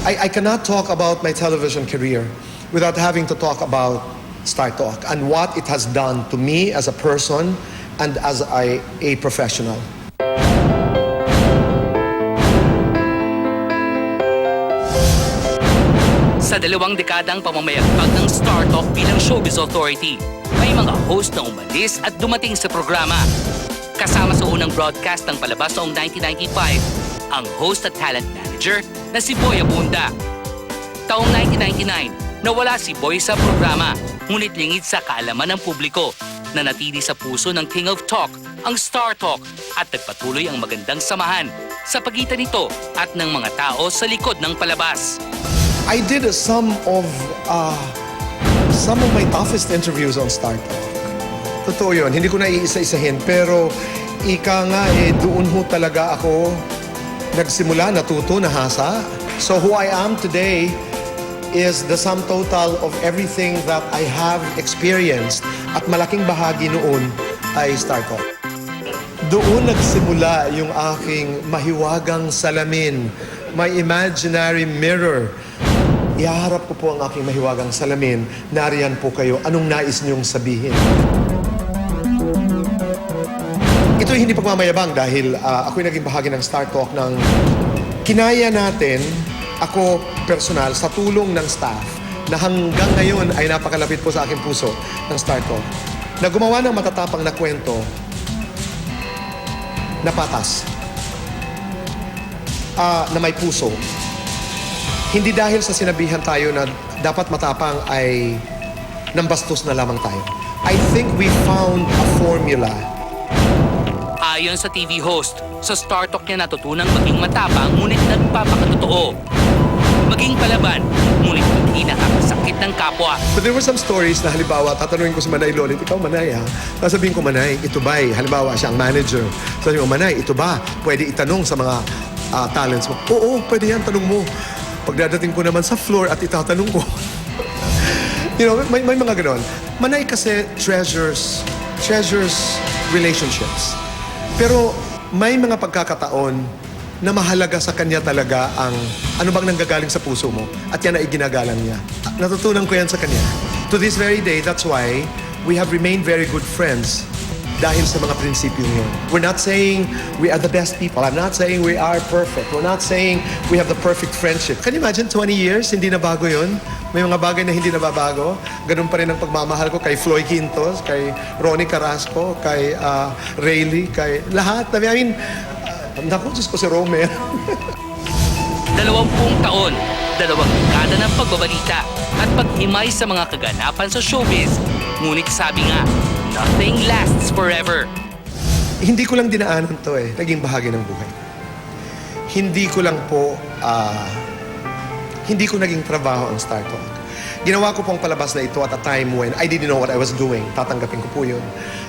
I cannot talk about my television career without having to talk about Star Talk and what it has done to me as a person and as a professional. Sa 2 dekadang pamamayagpag ng Star Talk bilang showbiz authority, may mga host na umalis at dumating sa programa. Kasama sa unang broadcast ng palabas noong 1995, ang host at talent manager na si Boy Abunda. Taong 1999, nawala si Boy sa programa, ngunit lingid sa kaalaman ng publiko na natili sa puso ng King of Talk, ang Star Talk, at nagpatuloy ang magandang samahan sa pagitan nito at ng mga tao sa likod ng palabas. I did some of my toughest interviews on Star Talk. Totoo yun, hindi ko na iisa-isahin, pero ika nga doon ho talaga ako nagsimula, natuto, nahasa. So who I am today is the sum total of everything that I have experienced, at malaking bahagi noon ay Star Talk. Doon nagsimula yung aking mahiwagang salamin, my imaginary mirror. Ihaharap ko po ang aking mahiwagang salamin, nariyan po kayo, anong nais niyong sabihin? Ito'y hindi pagmamayabang dahil ako'y naging bahagi ng Star Talk ng kinaya natin, ako personal, sa tulong ng staff na hanggang ngayon ay napakalapit po sa aking puso ng Star Talk, na gumawa ng matatapang na kwento na patas, na may puso. Hindi dahil sa sinabihan tayo na dapat matapang ay nambastos na lamang tayo. I think we found a formula. Ayon sa TV host, sa Star Talk niya natutunang maging matapang ngunit nagpapakatotoo. Maging palaban, ngunit hindi nakakasakit ng kapwa. But there were some stories na halimbawa, tatanungin ko si Manay Lolit, ikaw Manay ha? Sasabihin ko, Manay, ito ba'y, halimbawa siya ang manager. Sasabihin ko, Manay, ito ba? Pwede itanong sa mga talents mo. Oo, pwede yan, tanong mo. Pagdadating ko naman sa floor at itatanong ko. You know, may mga ganon. Manay kasi treasures relationships. Pero may mga pagkakataon na mahalaga sa kanya talaga ang ano bang nanggagaling sa puso mo, at yan ay ginagalang niya. Natutunan ko yan sa kanya. To this very day, that's why we have remained very good friends dahil sa mga prinsipyo yun. We're not saying we are the best people. I'm not saying we are perfect. We're not saying we have the perfect friendship. Can you imagine 20 years, hindi na bago yun? May mga bagay na hindi nababago. Ganun pa rin ang pagmamahal ko kay Floyd Quintos, kay Ronnie Carrasco, kay Rayleigh, kay lahat. I mean, naku, Diyos ko si Romer. 20 taon, 2 dekada ng pagbabalita at paghimay sa mga kaganapan sa showbiz. Ngunit sabi nga, nothing lasts forever. Hindi ko lang dinaanan to naging bahagi ng buhay. Hindi ko lang po, hindi ko naging trabaho ang Star Talk. Ginawa ko pong palabas na ito at a time when I didn't know what I was doing. Tatanggapin ko po yun.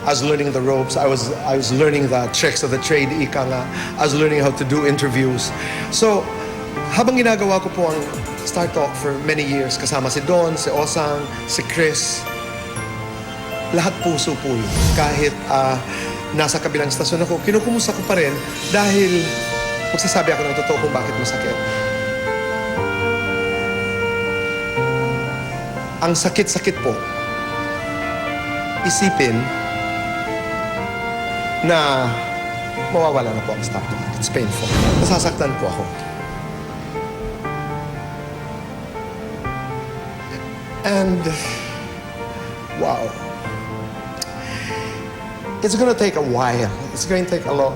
I was learning the ropes. I was learning the tricks of the trade, ika nga. I was learning how to do interviews. So, habang ginagawa ko po ang Star Talk for many years, kasama si Don, si Osang, si Chris, lahat puso po yun. Kahit nasa kabilang stasyon ako, kinukumusta ko pa rin dahil magsasabi ako ng totoo kung bakit masakit. Ang sakit-sakit po, isipin na mawawala na po ang Star Talk. It's painful. Nasasaktan po ako. And, wow. It's going to take a while. It's going to take a long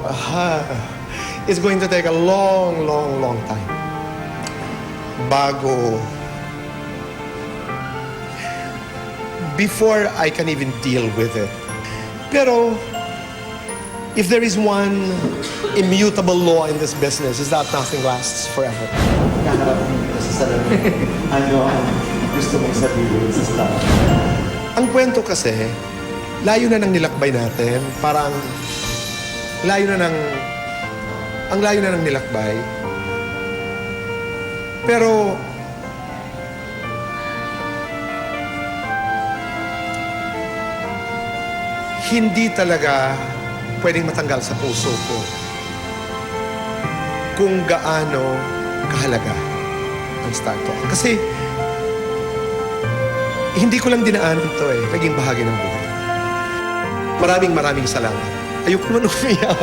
time before I can even deal with it. Pero if there is one immutable law in this business, is that nothing lasts forever. Kaharap mo dito sa salamin. Ano ang gusto mong sabihin sa staff? Ang kwento kasi, layo na ng nilakbay natin. Parang ang layo na ng nilakbay. Pero hindi talaga pwedeng matanggal sa puso ko kung gaano kahalaga ang ang Star Talk. Kasi, hindi ko lang dinaanan to eh. Naging bahagi ng buhay. Maraming salamat. Ayoko naman umiyak.